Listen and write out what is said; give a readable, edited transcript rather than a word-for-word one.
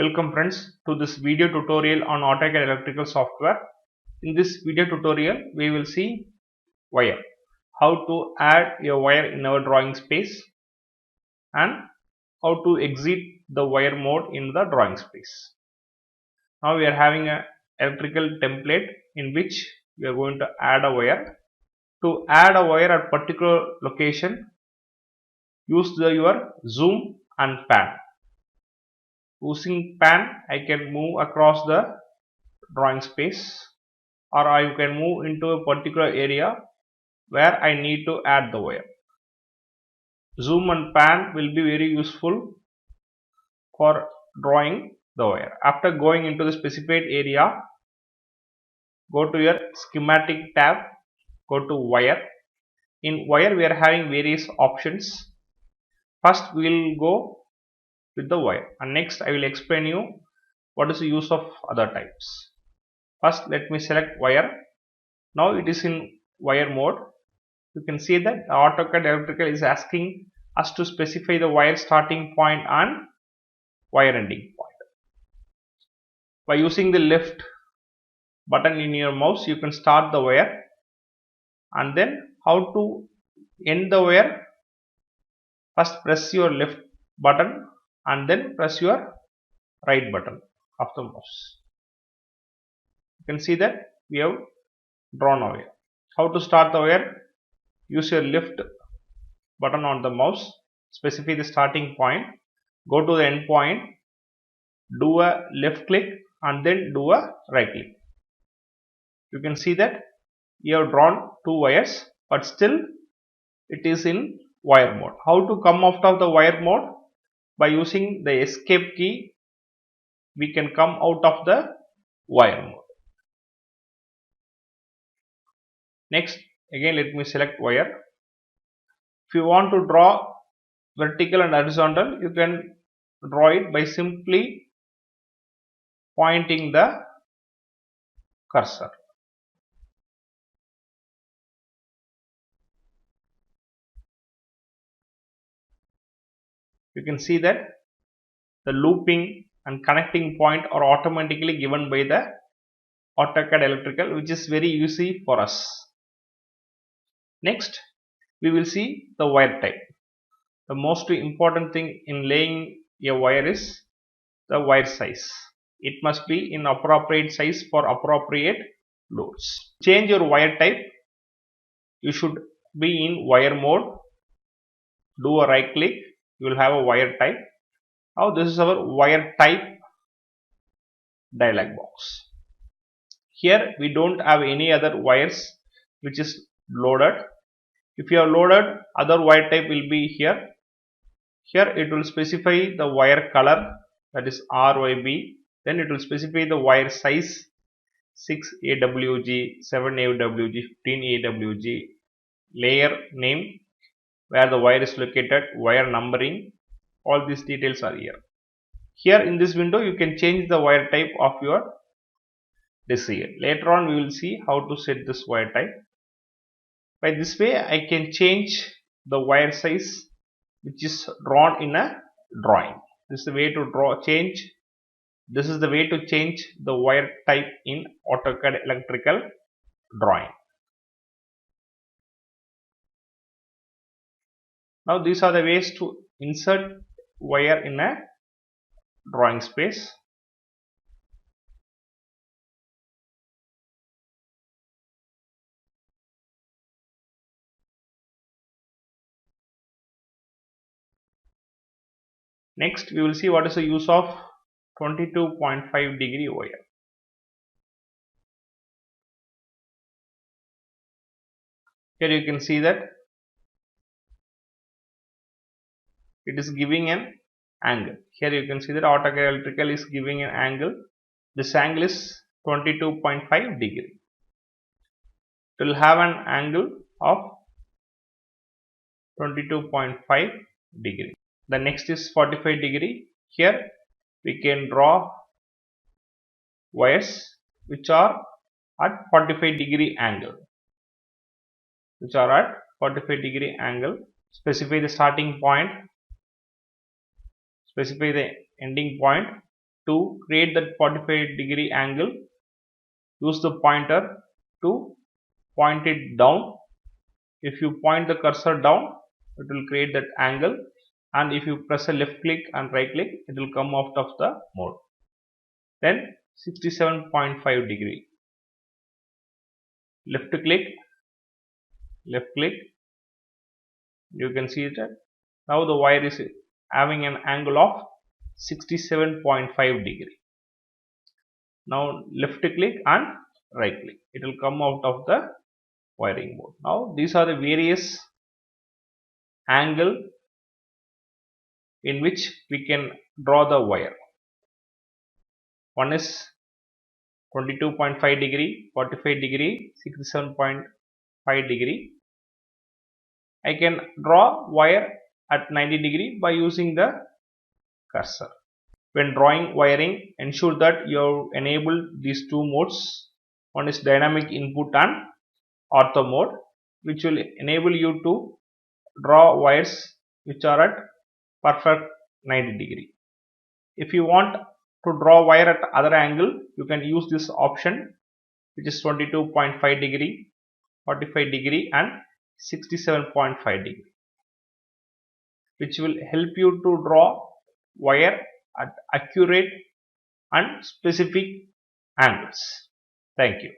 Welcome friends to this video tutorial on AutoCAD electrical software. In this video tutorial we will see wire, how to add a wire in our drawing space and how to exit the wire mode in the drawing space. Now we are having an electrical template in which we are going to add a wire. To add a wire at particular location, use your zoom and pan. Using pan, I can move across the drawing space, or I can move into a particular area where I need to add the wire. Zoom and pan will be very useful for drawing the wire. After going into the specified area, go to your schematic tab, go to wire. In wire we are having various options. First we will go with the wire, and next I will explain you what is the use of other types. First let me select wire. Now it is in wire mode. You can see that the AutoCAD electrical is asking us to specify the wire starting point and wire ending point. By using the left button in your mouse, you can start the wire, and then how to end the wire. First press your left button and then press your right button of the mouse. You can see that we have drawn a wire. How to start the wire? Use your left button on the mouse, specify the starting point, go to the end point, do a left click and then do a right click. You can see that you have drawn two wires, but still it is in wire mode. How to come out of the wire mode? By using the escape key, we can come out of the wire mode. Next, again let me select wire. If you want to draw vertical and horizontal, you can draw it by simply pointing the cursor. You can see that the looping and connecting point are automatically given by the AutoCAD electrical, which is very easy for us. Next, we will see the wire type. The most important thing in laying a wire is the wire size. It must be in appropriate size for appropriate loads. Change your wire type. You should be in wire mode. Do a right click. You will have a wire type. Now this is our wire type dialog box. Here we don't have any other wires which is loaded. If you have loaded, other wire type will be here. Here it will specify the wire color, that is RYB. Then it will specify the wire size, 6 AWG, 7 AWG, 15 AWG, layer name, where the wire is located, wire numbering, all these details are here. Here in this window you can change the wire type of your desire. Later on we will see how to set this wire type. By this way I can change the wire size which is drawn in a drawing. This is the way to change. This is the way to change the wire type in AutoCAD electrical drawing. Now these are the ways to insert wire in a drawing space. Next we will see what is the use of 22.5 degree wire. Here you can see that it is giving an angle. Here you can see that AutoCAD electrical is giving an angle. This angle is 22.5 degree. It will have an angle of 22.5 degree. The next is 45 degree. Here we can draw wires which are at 45 degree angle. Specify the starting point, specify the ending point, to create that 45-degree angle, use the pointer to point it down. If you point the cursor down, it will create that angle, and if you press a left click and right click, it will come out of the mode. Then 67.5 degree, left click, you can see that now the wire is having an angle of 67.5 degree. Now left click and right click, it will come out of the wiring mode. Now these are the various angle in which we can draw the wire. One is 22.5 degree, 45 degree, 67.5 degree. I can draw wire at 90 degree by using the cursor. When drawing wiring, ensure that you have enabled these two modes. One is dynamic input and ortho mode, which will enable you to draw wires which are at perfect 90 degree. If you want to draw wire at other angle, you can use this option, which is 22.5 degree, 45 degree and 67.5 degree, which will help you to draw wire at accurate and specific angles. Thank you.